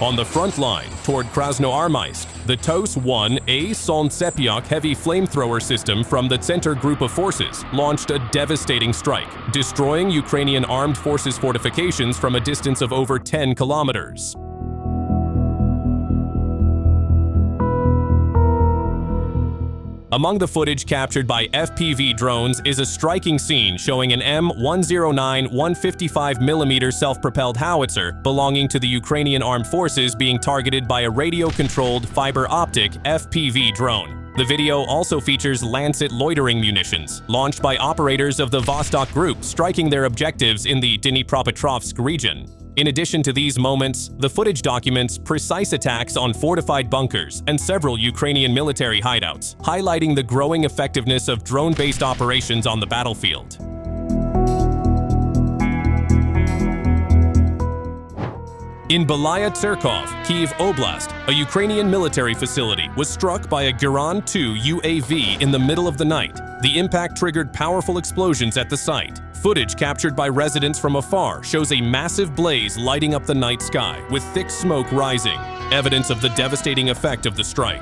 On the front line, toward Krasnoarmysk, the TOS-1A Solntsepyok heavy flamethrower system from the Center Group of Forces launched a devastating strike, destroying Ukrainian armed forces fortifications from a distance of over 10 kilometers. Among the footage captured by FPV drones is a striking scene showing an M109 155mm self-propelled howitzer belonging to the Ukrainian armed forces being targeted by a radio-controlled fiber-optic FPV drone. The video also features Lancet loitering munitions, launched by operators of the Vostok Group, striking their objectives in the Dnipro region. In addition to these moments, the footage documents precise attacks on fortified bunkers and several Ukrainian military hideouts, highlighting the growing effectiveness of drone-based operations on the battlefield. In Belaya Tserkov, Kyiv Oblast, a Ukrainian military facility was struck by a Geran-2 UAV in the middle of the night. The impact triggered powerful explosions at the site. Footage captured by residents from afar shows a massive blaze lighting up the night sky, with thick smoke rising, evidence of the devastating effect of the strike.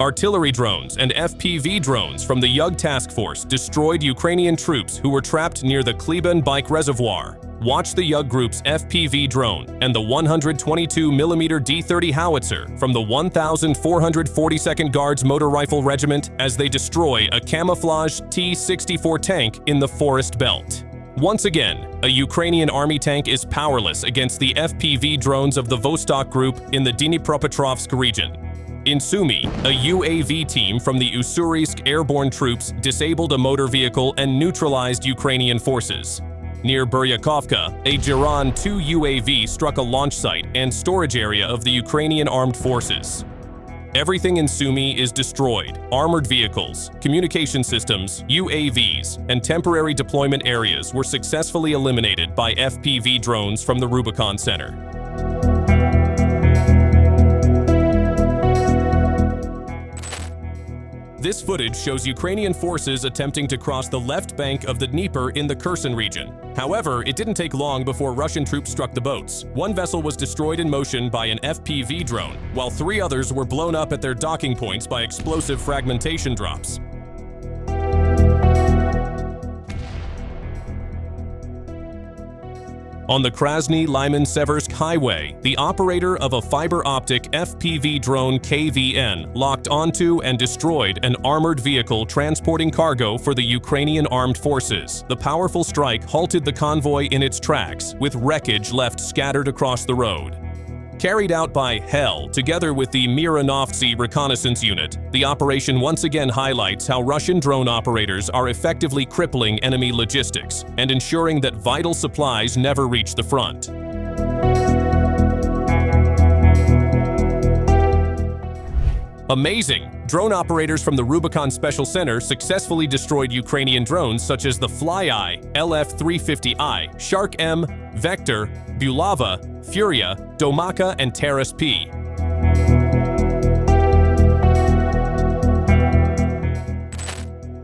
Artillery drones and FPV drones from the Yug Task Force destroyed Ukrainian troops who were trapped near the Kliban Bike Reservoir. Watch the Yug Group's FPV drone and the 122mm D-30 howitzer from the 1,442nd Guards Motor Rifle Regiment as they destroy a camouflage T-64 tank in the forest belt. Once again, a Ukrainian army tank is powerless against the FPV drones of the Vostok Group in the Dnipro region. In Sumy, a UAV team from the Ussurisk airborne troops disabled a motor vehicle and neutralized Ukrainian forces. Near Buryakovka, a Geran-2 UAV struck a launch site and storage area of the Ukrainian armed forces. Everything in Sumy is destroyed. Armored vehicles, communication systems, UAVs, and temporary deployment areas were successfully eliminated by FPV drones from the Rubicon Center. This footage shows Ukrainian forces attempting to cross the left bank of the Dnieper in the Kherson region. However, it didn't take long before Russian troops struck the boats. One vessel was destroyed in motion by an FPV drone, while 3 others were blown up at their docking points by explosive fragmentation drops. On the Krasny-Lyman-Seversk highway, the operator of a fiber-optic FPV drone KVN locked onto and destroyed an armored vehicle transporting cargo for the Ukrainian armed forces. The powerful strike halted the convoy in its tracks, with wreckage left scattered across the road. Carried out by HEL together with the Miranovtsi reconnaissance unit, the operation once again highlights how Russian drone operators are effectively crippling enemy logistics and ensuring that vital supplies never reach the front. Amazing! Drone operators from the Rubicon Special Center successfully destroyed Ukrainian drones such as the Fly-Eye, LF-350I, Shark-M, Vector, Bulava, Furia, Domaka, and Taras-P.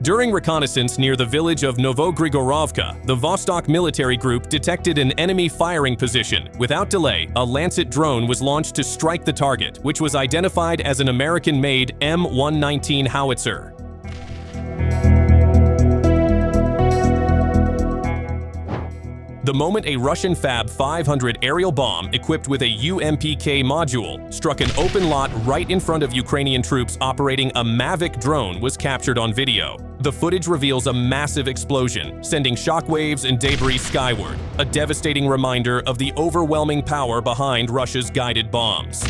During reconnaissance near the village of Novogrigorovka, the Vostok military group detected an enemy firing position. Without delay, a Lancet drone was launched to strike the target, which was identified as an American-made M119 howitzer. The moment a Russian Fab 500 aerial bomb equipped with a UMPK module struck an open lot right in front of Ukrainian troops operating a Mavic drone was captured on video. The footage reveals a massive explosion, sending shockwaves and debris skyward, a devastating reminder of the overwhelming power behind Russia's guided bombs.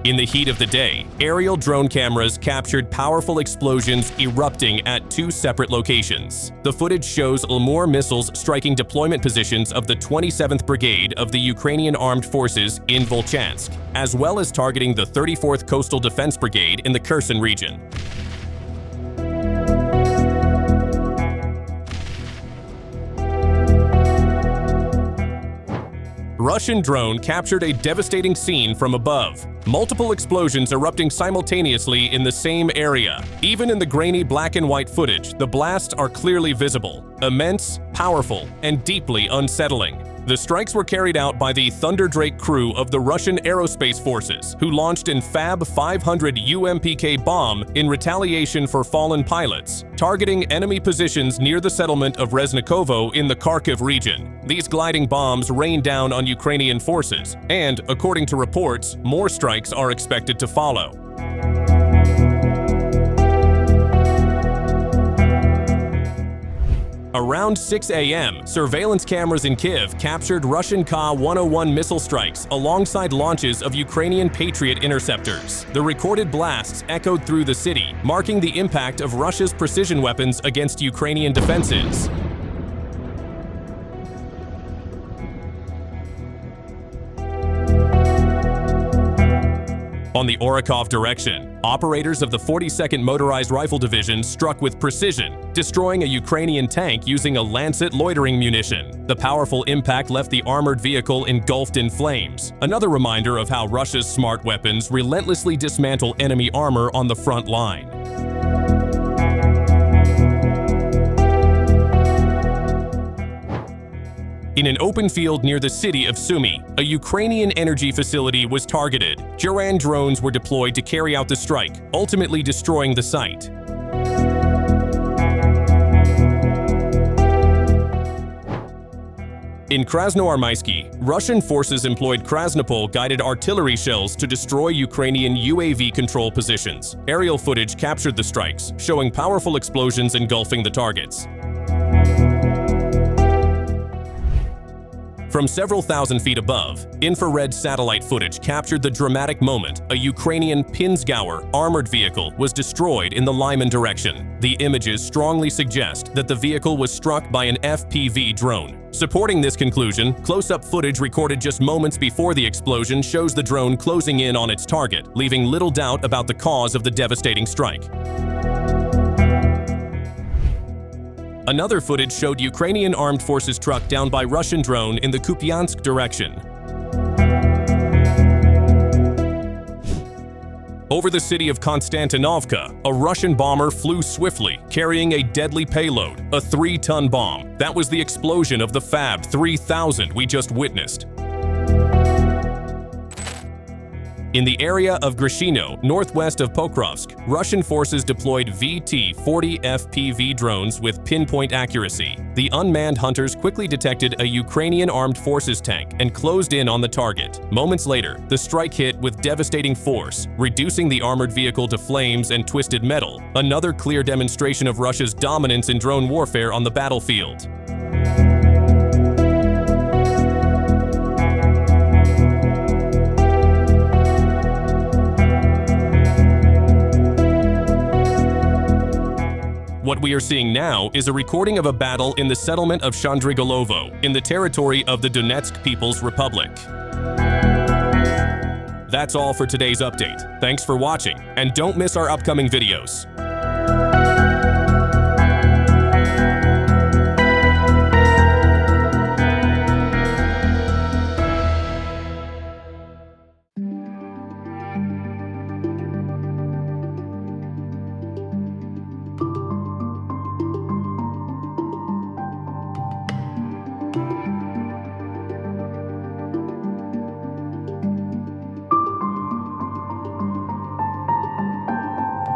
In the heat of the day, aerial drone cameras captured powerful explosions erupting at 2 separate locations. The footage shows LMUR missiles striking deployment positions of the 27th Brigade of the Ukrainian Armed Forces in Volchansk, as well as targeting the 34th Coastal Defense Brigade in the Kherson region. Russian drone captured a devastating scene from above. Multiple explosions erupting simultaneously in the same area. Even in the grainy black and white footage, the blasts are clearly visible. Immense, powerful, and deeply unsettling. The strikes were carried out by the Thunder Drake crew of the Russian Aerospace Forces, who launched an FAB 500 UMPK bomb in retaliation for fallen pilots, targeting enemy positions near the settlement of Resnikovo in the Kharkiv region. These gliding bombs rained down on Ukrainian forces, and, according to reports, more strikes are expected to follow. Around 6 a.m., surveillance cameras in Kyiv captured Russian Ka-101 missile strikes alongside launches of Ukrainian Patriot interceptors. The recorded blasts echoed through the city, marking the impact of Russia's precision weapons against Ukrainian defenses. On the Orekhov direction, operators of the 42nd Motorized Rifle Division struck with precision, destroying a Ukrainian tank using a Lancet loitering munition. The powerful impact left the armored vehicle engulfed in flames, another reminder of how Russia's smart weapons relentlessly dismantle enemy armor on the front line. In an open field near the city of Sumy, a Ukrainian energy facility was targeted. Geran drones were deployed to carry out the strike, ultimately destroying the site. In Krasnoarmysky, Russian forces employed Krasnopol guided artillery shells to destroy Ukrainian UAV control positions. Aerial footage captured the strikes, showing powerful explosions engulfing the targets. From several thousand feet above, infrared satellite footage captured the dramatic moment a Ukrainian Kinzhal armored vehicle was destroyed in the Lyman direction. The images strongly suggest that the vehicle was struck by an FPV drone. Supporting this conclusion, close-up footage recorded just moments before the explosion shows the drone closing in on its target, leaving little doubt about the cause of the devastating strike. Another footage showed Ukrainian armed forces truck down by Russian drone in the Kupiansk direction. Over the city of Konstantinovka, a Russian bomber flew swiftly, carrying a deadly payload, a 3-ton bomb. That was the explosion of the FAB 3000 we just witnessed. In the area of Grishino, northwest of Pokrovsk, Russian forces deployed VT-40 FPV drones with pinpoint accuracy. The unmanned hunters quickly detected a Ukrainian armed forces tank and closed in on the target. Moments later, the strike hit with devastating force, reducing the armored vehicle to flames and twisted metal, another clear demonstration of Russia's dominance in drone warfare on the battlefield. What we are seeing now is a recording of a battle in the settlement of Shandrigolovo, in the territory of the Donetsk People's Republic. That's all for today's update. Thanks for watching, and don't miss our upcoming videos.